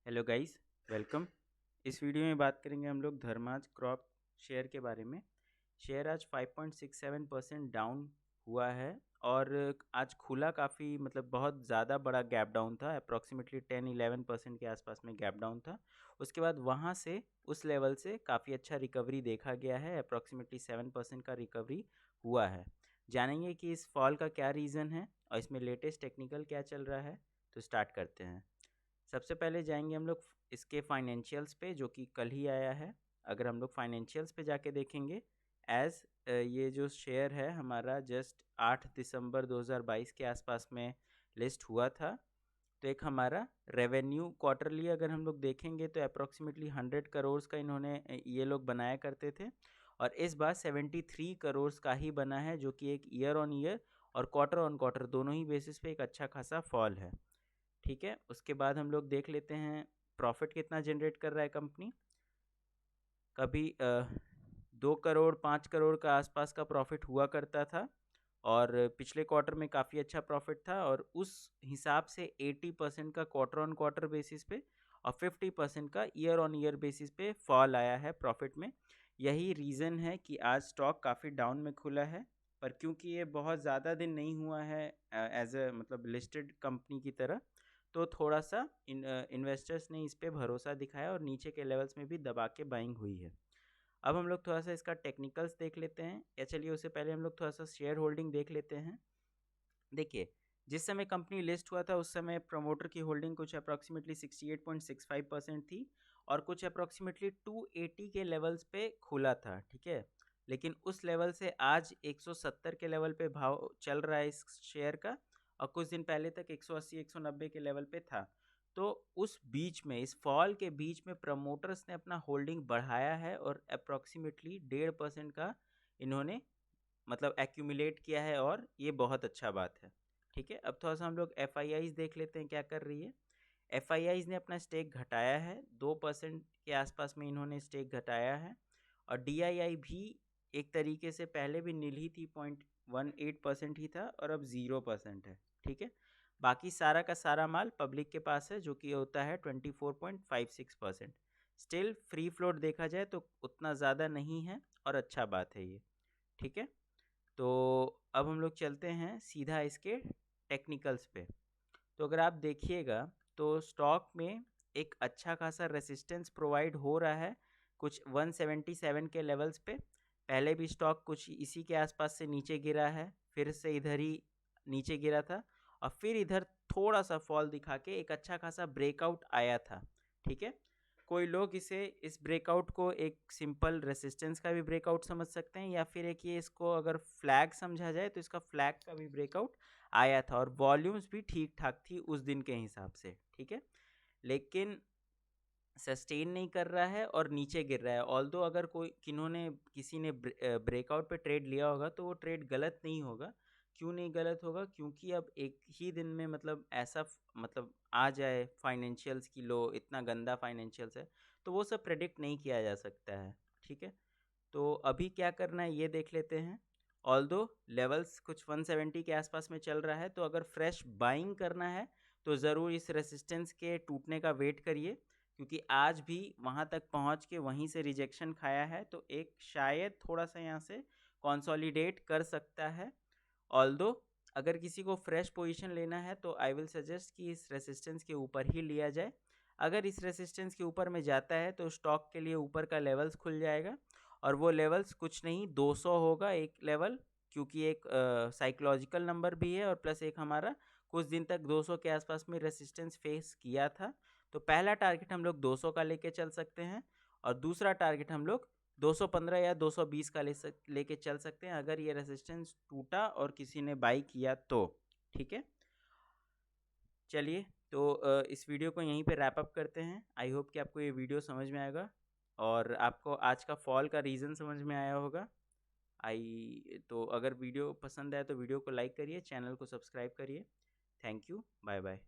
Hello guys, welcome. इस video में बात करेंगे हम लोग धर्माज क्रॉप शेयर के बारे में। शेयर आज 5.67% डाउन हुआ है और आज खुला काफ़ी बहुत ज़्यादा बड़ा गैप डाउन था। अप्रॉक्सीमेटली 10-11% के आसपास में गैप डाउन था। उसके बाद वहाँ से उस लेवल से काफ़ी अच्छा रिकवरी देखा गया है। अप्रॉक्सीमेटली 7% का रिकवरी हुआ है। जानेंगे कि इस फॉल का क्या रीज़न है और इसमें लेटेस्ट टेक्निकल क्या चल रहा है। तो स्टार्ट करते हैं। सबसे पहले जाएंगे हम लोग इसके फाइनेंशियल्स पे, जो कि कल ही आया है। अगर हम लोग फाइनेंशियल्स पे जाके देखेंगे, ये जो शेयर है हमारा जस्ट 8 दिसंबर 2022 के आसपास में लिस्ट हुआ था। तो एक हमारा रेवेन्यू क्वार्टरली अगर हम लोग देखेंगे तो अप्रॉक्सीमेटली 100 करोड़ का इन्होंने ये लोग बनाया करते थे, और इस बार 73 करोड़ का ही बना है, जो कि एक ईयर ऑन ईयर और क्वार्टर ऑन क्वार्टर दोनों ही बेसिस पे एक अच्छा खासा फॉल है। ठीक है, उसके बाद हम लोग देख लेते हैं प्रॉफिट कितना जनरेट कर रहा है कंपनी। कभी 2 करोड़ 5 करोड़ का आसपास का प्रॉफिट हुआ करता था, और पिछले क्वार्टर में काफ़ी अच्छा प्रॉफिट था, और उस हिसाब से 80% का क्वार्टर ऑन क्वार्टर बेसिस पे और 50% का ईयर ऑन ईयर बेसिस पे फॉल आया है प्रॉफिट में। यही रीज़न है कि आज स्टॉक काफ़ी डाउन में खुला है। पर क्योंकि ये बहुत ज़्यादा दिन नहीं हुआ है एज ए लिस्टेड कंपनी की तरह, तो थोड़ा सा इन्वेस्टर्स ने इस पे भरोसा दिखाया और नीचे के लेवल्स में भी दबा के बाइंग हुई है। अब हम लोग थोड़ा सा इसका टेक्निकल्स देख लेते हैं, या चलिए उससे पहले हम लोग थोड़ा सा शेयर होल्डिंग देख लेते हैं। देखिए, जिस समय कंपनी लिस्ट हुआ था उस समय प्रमोटर की होल्डिंग कुछ अप्रॉक्सीमेटली 68.65% थी, और कुछ अप्रॉक्सीमेटली 280 के लेवल्स पे खुला था। ठीक है, लेकिन उस लेवल से आज 170 के लेवल पे भाव चल रहा है इस शेयर का, और कुछ दिन पहले तक 180-190 के लेवल पे था। तो उस बीच में, इस फॉल के बीच में प्रमोटर्स ने अपना होल्डिंग बढ़ाया है और अप्रॉक्सीमेटली 1.5% का इन्होंने एक्यूमुलेट किया है, और ये बहुत अच्छा बात है। ठीक है, अब थोड़ा सा हम लोग एफ देख लेते हैं क्या कर रही है। एफ ने अपना स्टेक घटाया है, 2% के आसपास में इन्होंने स्टेक घटाया है, और डी भी एक तरीके से पहले भी नील ही थी, 0.18% ही था, और अब 0% है। ठीक है, बाकी सारा का सारा माल पब्लिक के पास है, जो कि होता है 24.56%। स्टिल फ्री फ्लोट देखा जाए तो उतना ज़्यादा नहीं है, और अच्छा बात है ये। ठीक है, तो अब हम लोग चलते हैं सीधा इसके टेक्निकल्स पे। तो अगर आप देखिएगा तो स्टॉक में एक अच्छा खासा रेसिस्टेंस प्रोवाइड हो रहा है कुछ 177 के लेवल्स पे। पहले भी स्टॉक कुछ इसी के आसपास से नीचे गिरा है, फिर से इधर ही नीचे गिरा था, और फिर इधर थोड़ा सा फॉल दिखा के एक अच्छा खासा ब्रेकआउट आया था। ठीक है, कोई लोग इस ब्रेकआउट को एक सिंपल रेसिस्टेंस का भी ब्रेकआउट समझ सकते हैं, या फिर एक ये इसको अगर फ्लैग समझा जाए तो इसका फ्लैग का भी ब्रेकआउट आया था, और वॉल्यूम्स भी ठीक ठाक थी उस दिन के हिसाब से। ठीक है, लेकिन सस्टेन नहीं कर रहा है और नीचे गिर रहा है। ऑल्दो अगर किसी ने ब्रेकआउट पे ट्रेड लिया होगा तो वो ट्रेड गलत नहीं होगा। क्यों नहीं गलत होगा? क्योंकि अब एक ही दिन में ऐसा आ जाए फाइनेंशियल्स की लो, इतना गंदा फाइनेंशियल्स है, तो वो सब प्रेडिक्ट नहीं किया जा सकता है। ठीक है, तो अभी क्या करना है ये देख लेते हैं। ऑल्दो लेवल्स कुछ 170 के आसपास में चल रहा है, तो अगर फ्रेश बाइंग करना है तो ज़रूर इस रेसिस्टेंस के टूटने का वेट करिए, क्योंकि आज भी वहाँ तक पहुँच के वहीं से रिजेक्शन खाया है, तो एक शायद थोड़ा सा यहाँ से कंसोलिडेट कर सकता है। ऑल्दो अगर किसी को फ्रेश पोजीशन लेना है तो आई विल सजेस्ट कि इस रेसिस्टेंस के ऊपर ही लिया जाए। अगर इस रेसिस्टेंस के ऊपर में जाता है तो स्टॉक के लिए ऊपर का लेवल्स खुल जाएगा, और वो लेवल्स कुछ नहीं 200 होगा एक लेवल, क्योंकि एक साइकोलॉजिकल नंबर भी है, और प्लस एक हमारा कुछ दिन तक 200 के आसपास में रेसिस्टेंस फेस किया था। तो पहला टारगेट हम लोग 200 का लेके चल सकते हैं, और दूसरा टारगेट हम लोग 215 या 220 का लेके चल सकते हैं, अगर ये रेसिस्टेंस टूटा और किसी ने बाई किया तो। ठीक है, चलिए, तो इस वीडियो को यहीं पे रैप अप करते हैं। आई होप कि आपको ये वीडियो समझ में आएगा, और आपको आज का फॉल का रीज़न समझ में आया होगा। तो अगर वीडियो पसंद आए तो वीडियो को लाइक करिए, चैनल को सब्सक्राइब करिए। Thank you, bye bye.